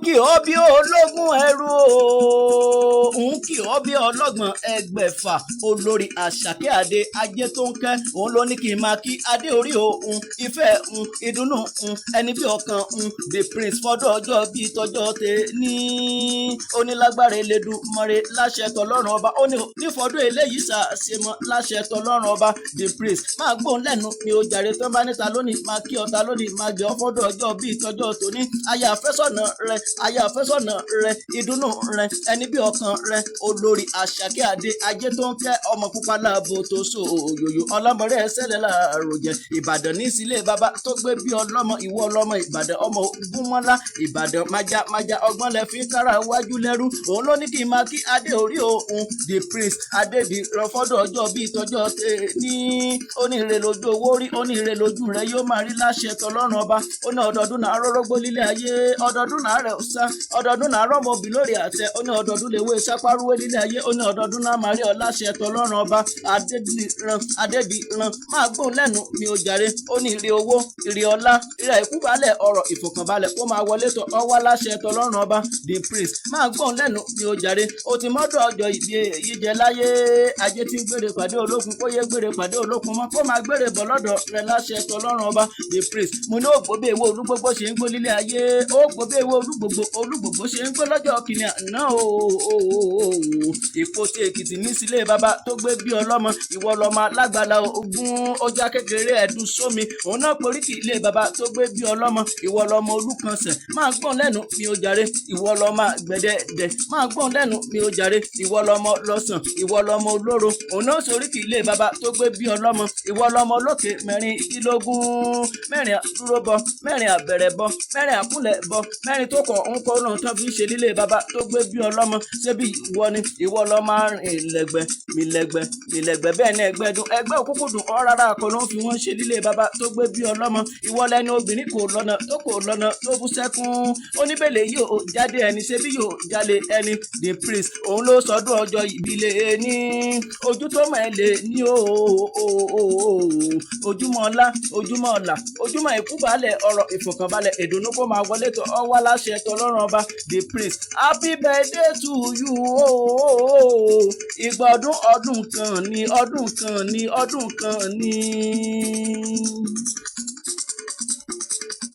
kì ọ́ bí ológun ẹrú o kì ọ́ bí ọlọ́gbọ̀n ẹgbẹ̀fà olórí Àṣàkẹ́ Adé ajé tó ń kẹ́ òun ló ní kí n máa kí adé orí òun ìfẹ́ ìdùnnú ẹni bí ọkàn the prince fọ́dọ̀ ọjọ́ bíi tọjọ́ tẹ ní onílágbára Elédùmarè láṣẹ tọlọ́run ọba ó ní nífọdún eléyìí ṣàṣemọ láṣẹ tọlọ́run ọba the prince máa gbóhùn lẹ́nu mi ò jàre tó bá níta lónìí máa kí ọ̀tá lónìí máa gbé ọ fọ́dọ̀ ọjọ́ bíi tọjọ́ tòní aya àfẹ́sọ̀nà rẹ ìdùnnú rẹ ẹni bí ọkàn rẹ olórí Àṣàkẹ́ Adé ajé tó ń kẹ́ ọmọ pupa láàbò tó so òyòyò ọlọ́mọrẹ ẹsẹ̀lẹ̀ láàròjẹ Ìbàdàn ní sílé bàbá tó gbé bí ọlọ́mọ ìwọ ọlọ́mọ Ìbàdàn ọmọ Ògúnmọ́lá Ìbàdàn májá ọgbọ́n lẹ fi kára wájú lẹ́rú òun ló ní kí n máa kí adé orí òun the prince adébí rọfọ́dọ̀ ọjọ́ bíi tọjọ́ tẹ ní oníire lójú owó rí oníire lójú rẹ yóò máa rí láṣẹ tọlọ́run ọba ó ní ọdọọdún náà rọ́rọ́gbó lílé ayé ọdọọdún náà rẹ̀ ọ̀sá ọdọọdún náà rọ́mọ òbí lórí àtẹ ó ní ọdọọdún lè wé sápárúwé lílé ayé ó ní ọdọọdún náà máa rí ọ láṣẹ tọlọ́run ọba adébí ran máa gbóhùn lẹ́nu mi ò jàre ó ní ire owó ire ọlá ire ìkúbalẹ̀ ọ̀rọ̀ ìfọ̀kànbalẹ̀ kó máa wọlé tọ̀ ọwá láṣẹ tọlọ́run ọba the prince máa gbóhùn lẹ́nu mi ò jàre ó ti mọ́dọ̀ ọjọ́ ìbí èyí jẹ láyé ajé tí ń gbére pàdé olókun kó yé gbére pàdé olókun mọ́ kó máa gbére bọ̀ lọ́dọ̀ rẹ láṣẹ tọlọ́run ọba the prince mo ní ògbóbé ìwé olúgbógbó ṣe ń gbó lílé ayé ògbóbé ìwé olúgbógbó ṣe ń gbó lọ́jọ́ kìnìún àná Èkó tí Èkìtì ní sílé bàbá tó gbé bí ọlọ́mọ ìwọ lọ́mọ lágbàlá ogun ọjà kékeré ẹ̀dùn sómi òun náà poríkì ilé bàbá tó gbé bí ọlọ́mọ ìwọ lọ́mọ Olúkànsẹ̀ máa gbọ́n lẹ́nu mi ò jàre ìwọ lọ́mọ gbẹ̀dẹ̀dẹ̀ máa gbọ́n lẹ́nu mi ò jàre ìwọ lọ́mọ lọ́sàn ìwọ lọ́mọ olóró òun náà soríkì ilé bàbá tó gbé bí ọlọ́mọ ìwọ lọ́mọ lókè mẹ́rìndínlógún mẹ́rin àdúró bọ mẹ́rin àbẹ̀rẹ̀ bọ mẹ́rin àkúnlẹ̀ bọ mẹ́rin tó kọ̀ ń kọ́ náà tán fi ń ṣe nílé bàbá tó gbé bí ọlọ́mọ ṣébí ìwọ ni ìwọ lọ́mọ rìn lẹ́gbẹ́ mi lẹ́gbẹ́ bẹ́ẹ̀ ni ẹgbẹ́dún ẹgbẹ́ òkúkúdùn ọ rárá kan ló ń fi wọ́n ṣe nílé bàbá tó gbé bí ọlọ́mọ ìwọ lẹ́ni obìnrin kò lọ́nà tó bú sẹ́kún oníbèlè yóò jáde ẹni ṣébí yóò jalè ẹni the prince òun ló sọdún ọjọ́ ìbílẹ̀ ní ojú tó mọ̀ ẹ́ lè ní ojúmọ́ ọlá ojúmọ́ ìkúbalẹ̀ ọ̀rọ̀ ìfọ̀kànbalẹ̀ ìdùnnú kó máa wọlé tó ọwá láṣẹ tọlọ́run ọba the prince happy birthday to you ìgbà ọdún kan ní.